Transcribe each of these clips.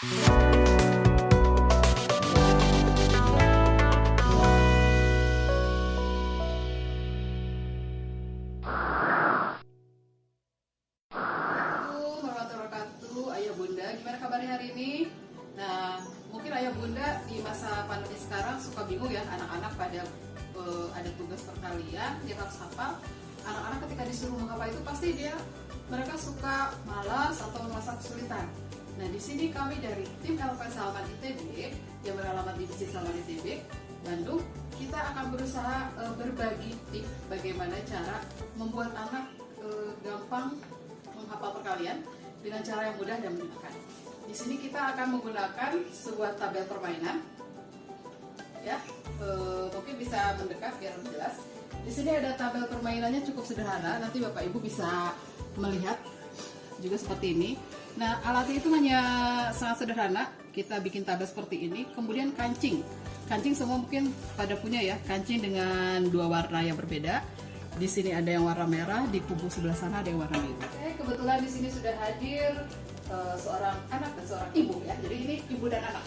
Assalamualaikum warahmatullahi wabarakatuh. Ayah Bunda, gimana kabarnya hari ini? Nah, mungkin Ayah Bunda di masa pandemi sekarang suka bingung ya, anak-anak pada ada tugas perkalian, dia harus hafal. Anak-anak ketika disuruh menghafal itu pasti mereka suka malas atau merasa kesulitan. Nah, di sini kami dari tim LPS Halaman ITB yang beralamat di Masjid Salman ITB Bandung, kita akan berusaha berbagi tips bagaimana cara membuat anak gampang menghafal perkalian dengan cara yang mudah dan menyenangkan. Di sini kita akan menggunakan sebuah tabel permainan, ya, mungkin bisa mendekat biar lebih jelas. Di sini ada tabel permainannya cukup sederhana. Nanti Bapak Ibu bisa melihat juga seperti ini. Nah, alatnya itu hanya sangat sederhana. Kita bikin tabel seperti ini. Kemudian kancing. Kancing semua mungkin pada punya ya. Kancing dengan dua warna yang berbeda. Di sini ada yang warna merah, di kubu sebelah sana ada yang warna biru. Kebetulan di sini sudah hadir seorang anak dan seorang ibu ya. Jadi ini ibu dan anak.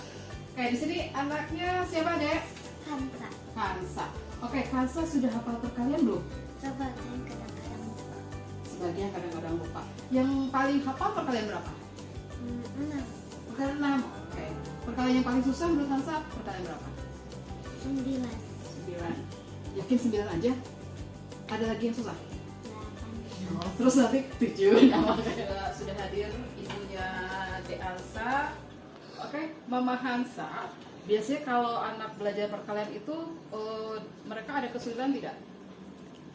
Oke, di sini anaknya siapa, Dek? Hansa. Hansa. Oke, Hansa sudah hafal perkalian belum? Sebagian kadang-kadang lupa. Sebagian kadang-kadang lupa. Yang paling hafal perkalian berapa? 6. Perkalian 6. Oke. Perkalian yang paling susah menurut Hansa perkalian berapa? 9. 9. Yakin 9 aja? Ada lagi yang susah? 8. Oh, terus nanti 7. Sudah hadir ibunya De Hansa. Oke, Mama Hansa. Biasanya kalau anak belajar perkalian itu mereka ada kesulitan tidak?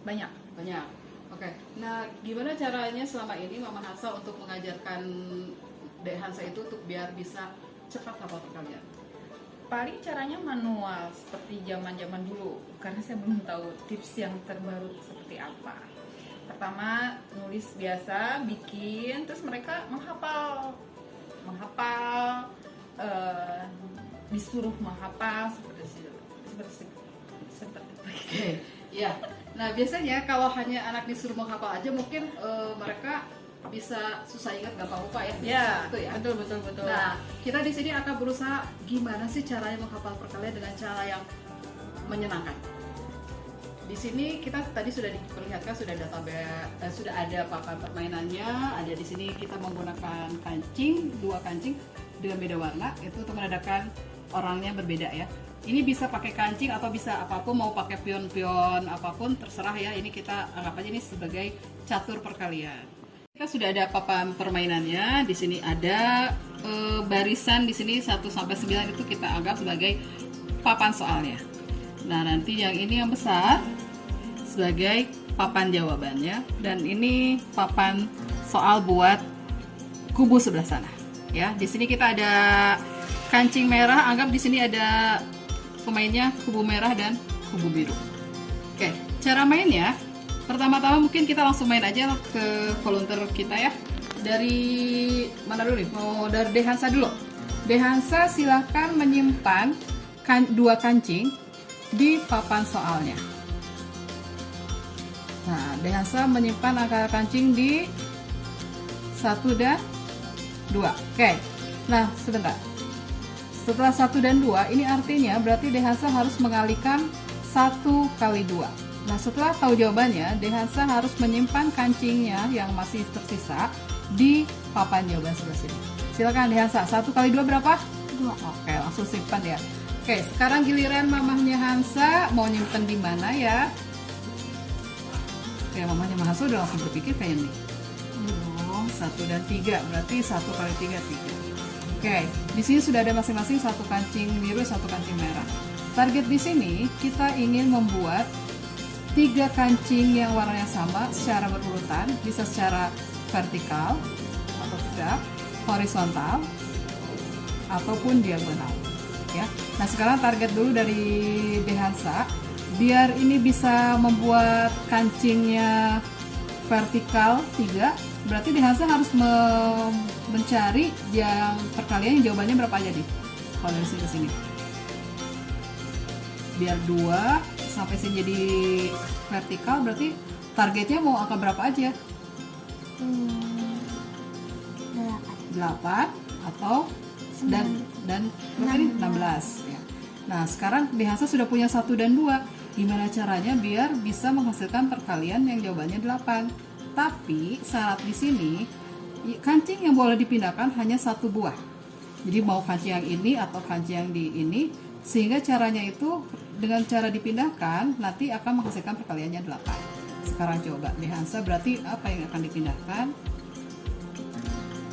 Banyak. Banyak. Oke. Nah, gimana caranya selama ini Mama Hansa untuk mengajarkan Dek Hansa itu untuk biar bisa cepat hafal perkalian? Paling caranya manual seperti zaman-zaman dulu, karena saya belum tahu tips yang terbaru seperti apa. Pertama nulis biasa, bikin, terus mereka menghafal, disuruh menghafal seperti Oke, ya. Nah, biasanya kalau hanya anak disuruh menghafal aja mungkin mereka bisa susah ingat, gampang lupa ya. Ya, Itu ya. betul. Nah, kita di sini akan berusaha gimana sih caranya menghafal perkalian dengan cara yang menyenangkan. Di sini kita tadi sudah diperlihatkan sudah ada sudah ada papan permainannya. Ada di sini kita menggunakan kancing, 2 kancing dengan beda warna itu untuk menandakan orangnya berbeda ya. Ini bisa pakai kancing atau bisa apapun, mau pakai pion-pion apapun terserah ya. Ini kita anggap aja ini sebagai catur perkalian. Kita sudah ada papan permainannya. Di sini ada barisan di sini 1 sampai 9 itu kita anggap sebagai papan soalnya. Nah, nanti yang ini yang besar sebagai papan jawabannya dan ini papan soal buat kubu sebelah sana. Ya, di sini kita ada kancing merah, anggap di sini ada pemainnya kubu merah dan kubu biru. Oke, cara mainnya pertama-tama mungkin kita langsung main aja ke volunteer kita ya. Dari mana dulu nih? Mau dari De Hansa dulu. De Hansa silahkan menyimpan 2 kancing di papan soalnya. Nah, De Hansa menyimpan angka kancing di 1 dan 2. Oke. Nah, sebentar. Setelah 1 dan 2, ini artinya berarti De Hansa harus mengalihkan 1 kali 2. Nah, setelah tahu jawabannya, De Hansa harus menyimpan kancingnya yang masih tersisa di papan jawaban sebelah sini. Silakan De Hansa, 1 kali 2 berapa? 2. Oke, langsung simpan ya. Oke, sekarang giliran mamahnya Hansa mau nyimpen di mana ya? Oke, mamahnya Hansa udah langsung berpikir kayaknya nih. 1 dan 3, berarti 1 kali 3, 3. Oke, di sini sudah ada masing-masing 1 kancing biru, 1 kancing merah. Target di sini kita ingin membuat 3 kancing yang warnanya sama secara berurutan, bisa secara vertikal atau tegak, horizontal ataupun diagonal. Ya. Nah, sekarang target dulu dari De Hansa biar ini bisa membuat kancingnya vertikal 3. Berarti De Hansa harus mencari yang perkalian yang jawabannya berapa aja nih? Kalau dari sini ke sini. Biar 2 sampai sini jadi vertikal, berarti targetnya mau angka berapa aja? 8. 8 atau dan berapa ini? 16 ya. Nah, sekarang Dehansa sudah punya 1 dan 2. Gimana caranya biar bisa menghasilkan perkalian yang jawabannya 8? Tapi syarat di sini kancing yang boleh dipindahkan hanya 1 buah. Jadi mau kancing yang ini atau kancing yang di ini, sehingga caranya itu dengan cara dipindahkan nanti akan menghasilkan perkaliannya 8. Sekarang coba Dehansa, berarti apa yang akan dipindahkan?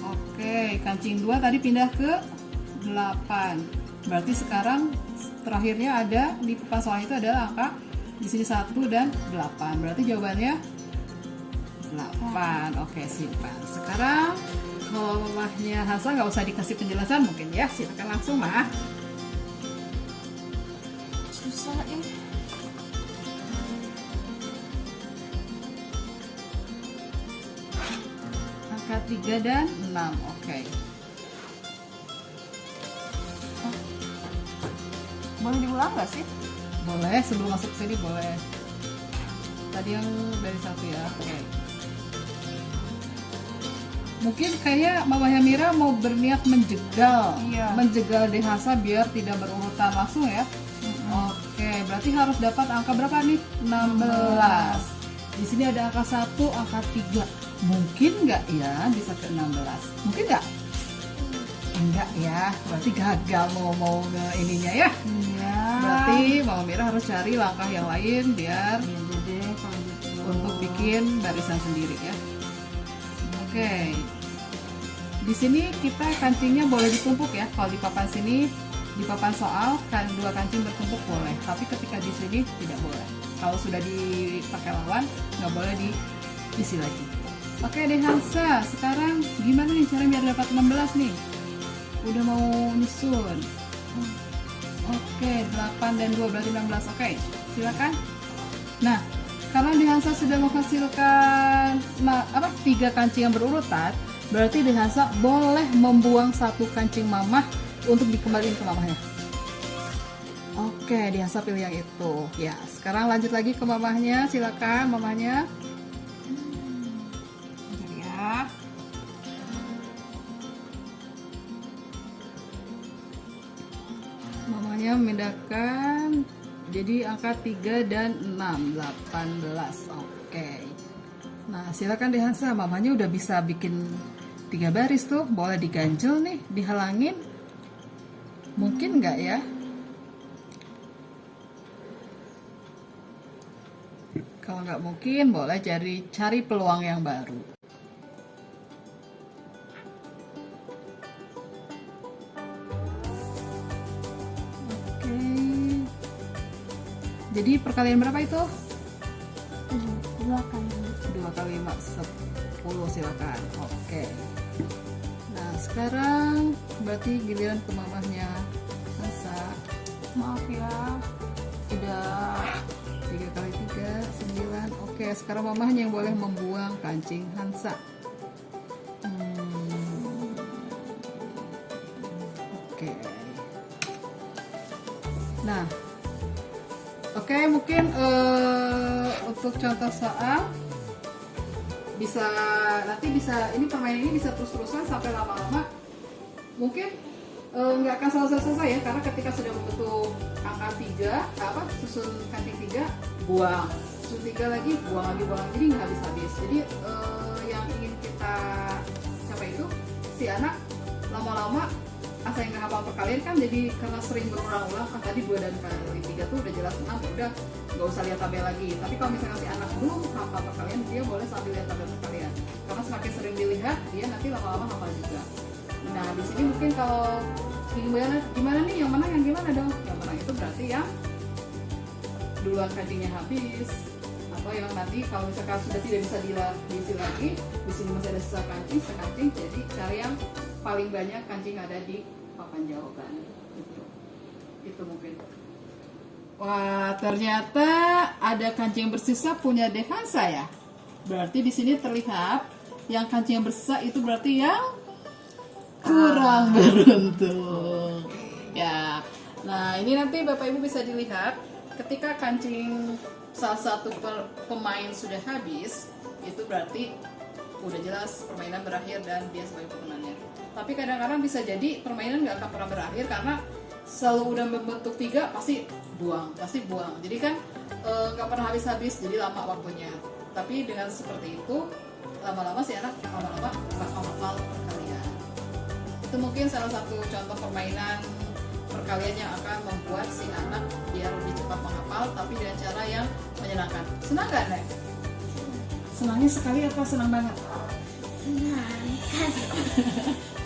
Oke, kancing 2 tadi pindah ke 8. Berarti sekarang terakhirnya ada di papan soal itu adalah angka di sini 1 dan 8. Berarti jawabannya 8. Oke, simpan. Sekarang kalau mamahnya Hansa nggak usah dikasih penjelasan mungkin ya, silakan langsung mah. Susah Angka 3 dan 6. Oke. Boleh diulang nggak sih? Boleh, sebelum masuk ke sini boleh. Tadi yang dari 1 ya. Oke. Mungkin kayak mamahnya Mira mau berniat menjegal. Iya. Menjegal Dehansa biar tidak berurutan langsung ya. Oke, berarti harus dapat angka berapa nih? 16. Di sini ada angka 1, angka 3. Mungkin nggak ya bisa ke 16? Mungkin nggak? Enggak ya, berarti gagal mau ininya ya. Iya. Berarti Mama Mira harus cari langkah yang lain biar deh kalau gitu. untuk bikin barisan sendiri ya. Oke. Di sini kita kancingnya boleh ditumpuk ya. Kalau di papan sini, di papan soal kan 2 kancing bertumpuk boleh, tapi ketika di sini tidak boleh. Kalau sudah dipakai lawan nggak boleh diisi lagi. Oke Dehansa, sekarang gimana nih cara biar dapat 16 nih? Udah mau nyusun. Oke, 8 dan 2 berarti 16. Oke, silakan. Nah, karena Dehansa sudah menghasilkan 3 kancing yang berurutan, berarti Dehansa boleh membuang 1 kancing mamah untuk dikembalikan ke mamahnya. Oke, Dehansa pilih yang itu. Ya, sekarang lanjut lagi ke mamahnya. Silakan mamahnya. Bentar ya. Mamanya memindahkan jadi angka 3 dan 6, 18. Oke. Nah, silakan Dehansa, mamanya udah bisa bikin 3 baris tuh. Boleh diganjel nih, dihalangin. Mungkin nggak ya? Kalau nggak mungkin, boleh cari peluang yang baru. Jadi perkalian berapa itu? 2 kali 2 kali 5, 10 silakan. Oke. Nah sekarang berarti giliran ke mamahnya Hansa. Maaf ya. Udah 3 kali 3, 9. Oke, sekarang mamahnya yang boleh membuang kancing Hansa. Oke. Nah, oke, mungkin untuk contoh soal ini permainan ini bisa terus-terusan sampai lama-lama. Mungkin nggak akan selesai ya, karena ketika sudah membentuk angka 3, susun kancing 3, buang, susun 3 lagi, buang lagi, jadi nggak habis-habis. Jadi yang ingin kita capai itu si anak lama-lama asal yang hafal perkalian kan, jadi karena sering berulang-ulang kan, tadi 2 dan kali 3 tuh udah jelas 6, udah nggak usah lihat tabel lagi. Tapi kalau misalnya si anak belum hafal perkalian, dia boleh sambil lihat tabel perkalian, karena semakin sering dilihat dia nanti lama-lama hafal juga. Nah di sini mungkin kalau gimana nih, yang menang yang gimana dong? Yang menang itu berarti yang duluan kancingnya habis, atau yang nanti kalau misalkan sudah tidak bisa diisi lagi, di sini masih ada sisa kancing, jadi cari yang paling banyak kancing ada di papan jawaban. Itu mungkin. Wah, ternyata ada kancing yang bersisa punya Dehansa ya. Berarti di sini terlihat yang kancing yang bersisa itu berarti yang kurang beruntung. Ya. Nah, ini nanti Bapak Ibu bisa dilihat ketika kancing salah satu pemain sudah habis, itu berarti udah jelas permainan berakhir dan dia sebagai pemenangnya. Tapi kadang-kadang bisa jadi permainan nggak akan pernah berakhir karena selalu udah membentuk 3 pasti buang. Jadi kan nggak pernah habis-habis, jadi lama waktunya. Tapi dengan seperti itu lama-lama si anak lama-lama bakal hafal perkalian. Itu mungkin salah satu contoh permainan perkalian yang akan membuat si anak biar lebih cepat menghafal, tapi dengan cara yang menyenangkan. Senang nggak, Nek? Senangnya sekali apa senang banget? Senang kan?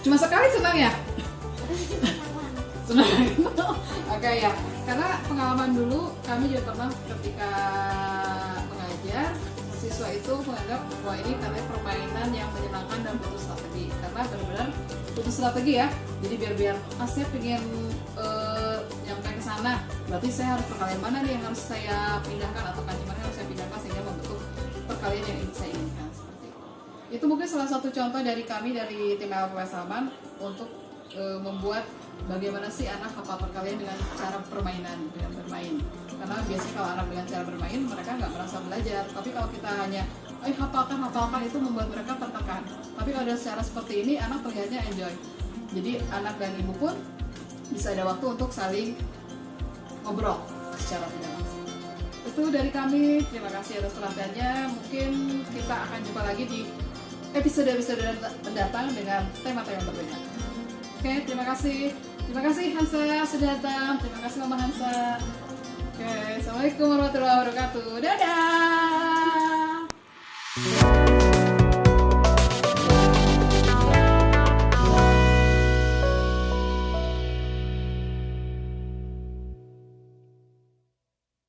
Cuma sekali senang ya? Senang. Oke ya, karena pengalaman dulu kami juga pernah ketika mengajar, siswa itu menganggap bahwa ini karena permainan yang menyenangkan dan butuh strategi, karena benar-benar butuh strategi ya. Jadi biar saya pengen nyampe ke sana, berarti saya harus perkalian mana nih yang harus saya pindahkan atau kanji mana yang harus saya pindahkan sehingga membentuk perkalian yang saya inginkan, seperti itu. Itu mungkin salah satu contoh dari kami dari tim LPS Salman untuk membuat bagaimana sih anak hafal perkalian dengan cara permainan, dengan bermain. Karena biasanya kalau anak dengan cara bermain mereka nggak merasa belajar, tapi kalau kita hanya hafalkan itu membuat mereka tertekan. Tapi kalau ada cara seperti ini anak terlihatnya enjoy. Jadi anak dan ibu pun bisa ada waktu untuk saling ngobrol secara tidak langsung. Itu dari kami, terima kasih atas perhatiannya. Mungkin kita akan jumpa lagi di episode-episode mendatang dengan tema-tema berbeda. Oke, terima kasih. Terima kasih Hansa sudah datang. Terima kasih Mama Hansa. Oke, assalamualaikum warahmatullahi wabarakatuh. Dadah.